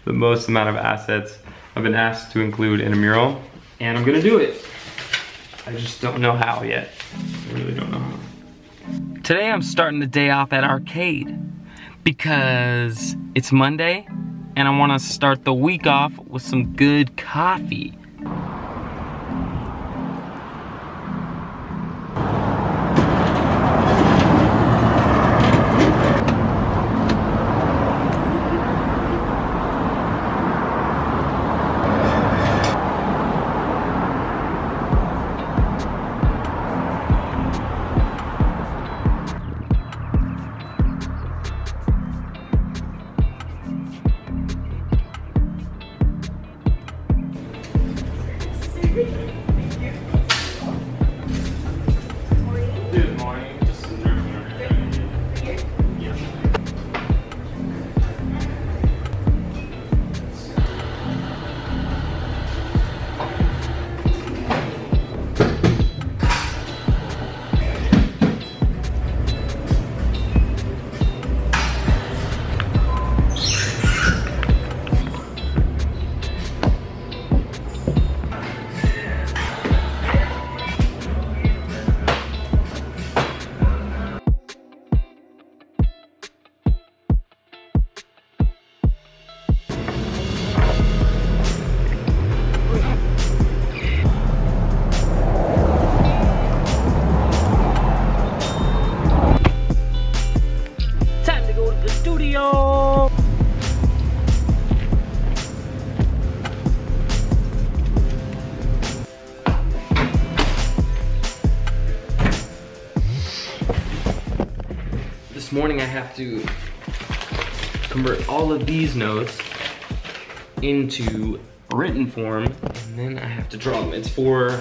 the most amount of assets I've been asked to include in a mural, and I'm gonna do it. I just don't know how yet. I really don't know how. Today I'm starting the day off at Arcade because it's Monday and I wanna start the week off with some good coffee. Good morning. Just some This morning I have to convert all of these notes into written form, and then I have to draw them. It's for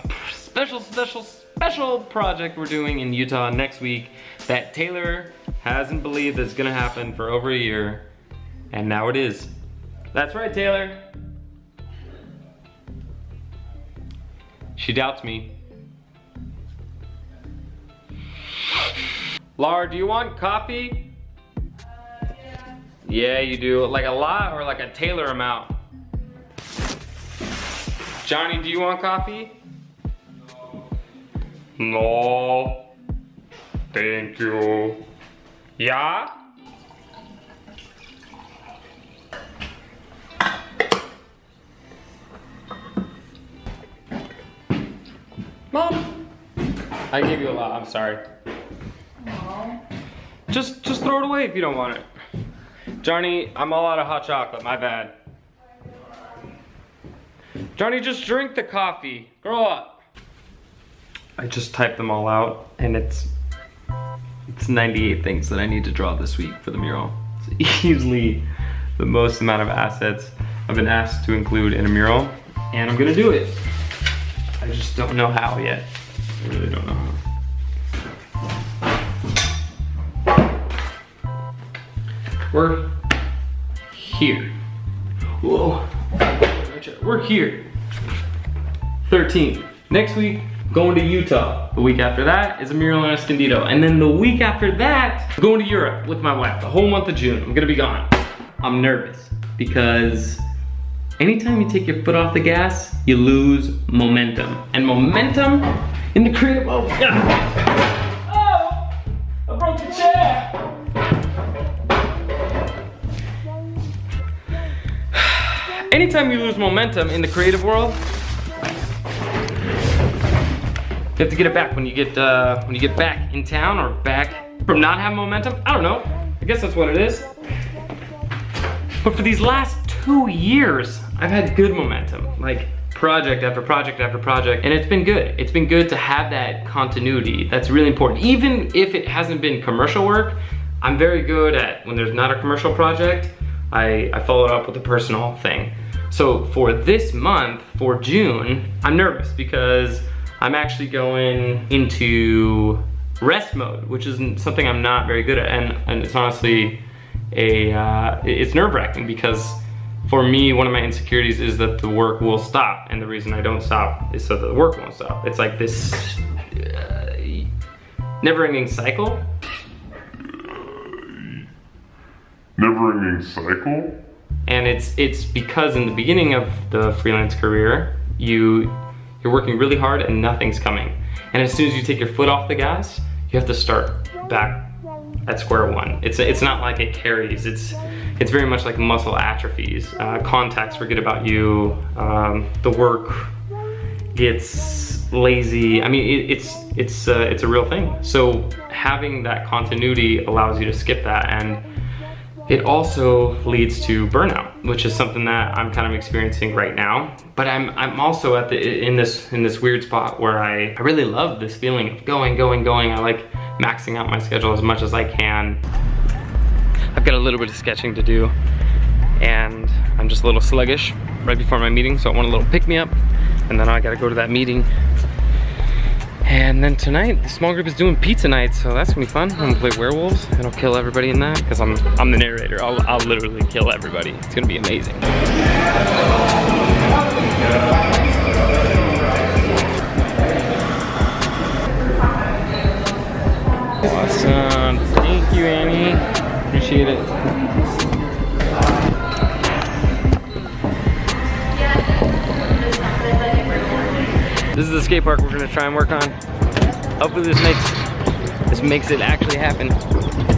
a special project we're doing in Utah next week that Taylor hasn't believed is gonna happen for over a year, and now it is. That's right, Taylor. She doubts me. Laura, do you want coffee? Yeah, you do. Like a lot or like a Taylor amount? Johnny, do you want coffee? No. Thank you. Yeah? Mom, I gave you a lot, I'm sorry. Just throw it away if you don't want it. Johnny, I'm all out of hot chocolate, my bad. Johnny, just drink the coffee. Grow up. I just typed them all out, and it's 98 things that I need to draw this week for the mural. It's easily the most amount of assets I've been asked to include in a mural, and I'm gonna do it. I just don't know how yet. I really don't know how. We're here. Whoa. We're here. 13th. Next week, going to Utah. The week after that is a mural in Escondido. And then the week after that, going to Europe with my wife. The whole month of June. I'm gonna be gone. I'm nervous because anytime you take your foot off the gas, you lose momentum. And momentum in the creative, oh, I broke the chair. Anytime you lose momentum in the creative world, you have to get it back when you get back in town, or back from not having momentum. I don't know. I guess that's what it is. But for these last 2 years, I've had good momentum, like project after project after project, and it's been good. It's been good to have that continuity. That's really important. Even if it hasn't been commercial work, I'm very good at, when there's not a commercial project, I follow it up with a personal thing. So for this month, for June, I'm nervous because I'm actually going into rest mode, which is something I'm not very good at, and it's honestly it's nerve-wracking because for me, one of my insecurities is that the work will stop, and the reason I don't stop is so that the work won't stop. It's like this never-ending cycle. Never-ending cycle? And it's because in the beginning of the freelance career, you're working really hard and nothing's coming. And as soon as you take your foot off the gas, you have to start back at square one. It's not like it carries. It's very much like muscle atrophies. Contacts forget about you. The work gets lazy. I mean, it's a real thing. So having that continuity allows you to skip that, and it also leads to burnout, which is something that I'm kind of experiencing right now. But I'm also in this weird spot where I really love this feeling of going. I like maxing out my schedule as much as I can. I've got a little bit of sketching to do, and I'm just a little sluggish right before my meeting, so I want a little pick-me-up, and then I gotta go to that meeting. And then tonight, the small group is doing pizza night, so that's gonna be fun. I'm gonna play werewolves, and I'll kill everybody in that, because I'm the narrator. I'll literally kill everybody. It's gonna be amazing. Awesome, thank you, Annie. Appreciate it. This is the skate park we're gonna try and work on. Hopefully this makes it actually happen.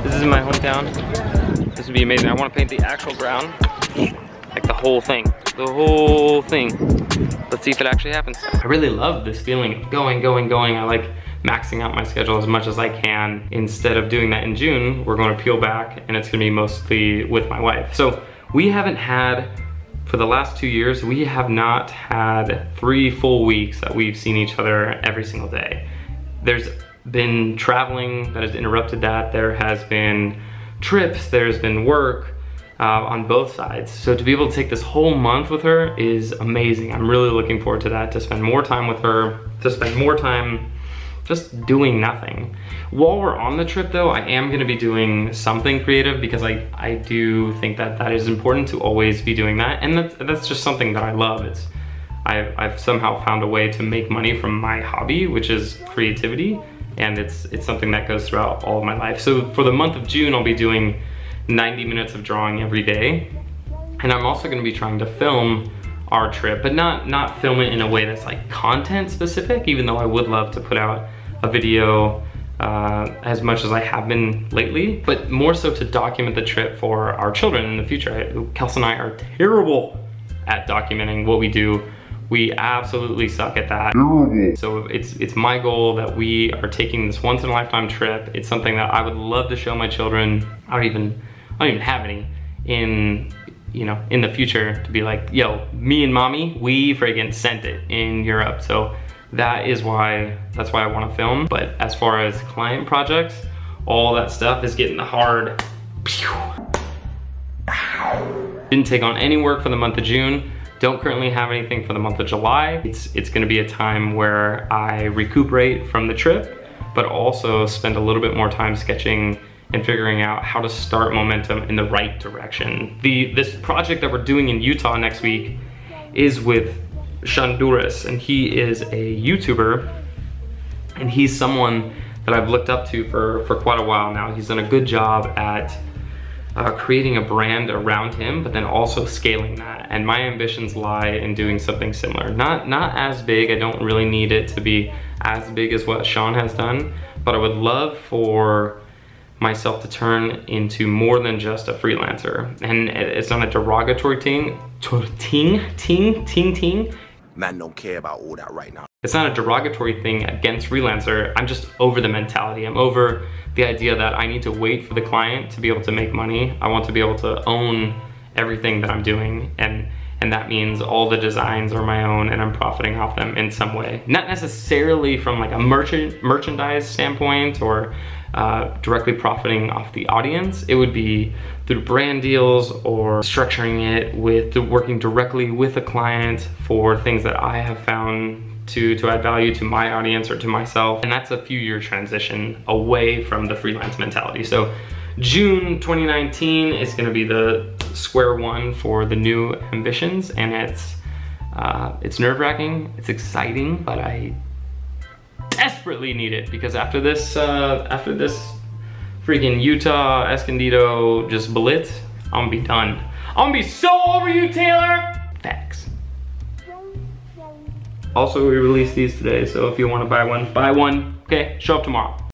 This is in my hometown. This would be amazing. I want to paint the actual ground, like the whole thing. The whole thing. Let's see if it actually happens. I really love this feeling of going. I like maxing out my schedule as much as I can. Instead of doing that in June, we're going to peel back, and it's gonna be mostly with my wife. So we haven't had, for the last 2 years, we have not had 3 full weeks that we've seen each other every single day. There's been traveling that has interrupted that. There has been trips, there's been work on both sides. So to be able to take this whole month with her is amazing. I'm really looking forward to that, to spend more time with her, to spend more time just doing nothing. While we're on the trip though, I am gonna be doing something creative, because I do think that that is important, to always be doing that. And that's just something that I love. I've somehow found a way to make money from my hobby, which is creativity. And it's something that goes throughout all of my life. So for the month of June, I'll be doing 90 minutes of drawing every day. And I'm also gonna be trying to film our trip, but not film it in a way that's like content specific, even though I would love to put out a video as much as I have been lately, but more so to document the trip for our children in the future. Kelsey and I are terrible at documenting what we do. We absolutely suck at that. So it's my goal that we are taking this once in a lifetime trip. It's something that I would love to show my children. I don't even have any in the future, to be like, yo, me and mommy, we friggin' sent it in Europe. So that's why I want to film. But as far as client projects, all that stuff is getting hard. Didn't take on any work for the month of June. Don't currently have anything for the month of July. It's gonna be a time where I recuperate from the trip, but also spend a little bit more time sketching and figuring out how to start momentum in the right direction. This project that we're doing in Utah next week is with Shanduras, and he is a YouTuber, and he's someone that I've looked up to for quite a while now. He's done a good job at creating a brand around him, but then also scaling that. And my ambitions lie in doing something similar. Not as big, I don't really need it to be as big as what Sean has done, but I would love for myself to turn into more than just a freelancer. And it's not a derogatory ting. Man don't care about all that right now. It's not a derogatory thing against freelancer. I'm just over the mentality. I'm over the idea that I need to wait for the client to be able to make money. I want to be able to own everything that I'm doing. And that means all the designs are my own, and I'm profiting off them in some way. Not necessarily from like a merchandise standpoint or directly profiting off the audience. It would be through brand deals or structuring it with working directly with a client for things that I have found to add value to my audience or to myself. And that's a few-year transition away from the freelance mentality. So June 2019 is gonna be the square one for the new ambitions, and it's nerve-wracking, it's exciting, but I desperately need it, because after this freaking Utah Escondido just blitz, I'm gonna be done. I'm gonna be so over you, Taylor. Facts. Also, we released these today, so if you want to buy one, okay? Show up tomorrow.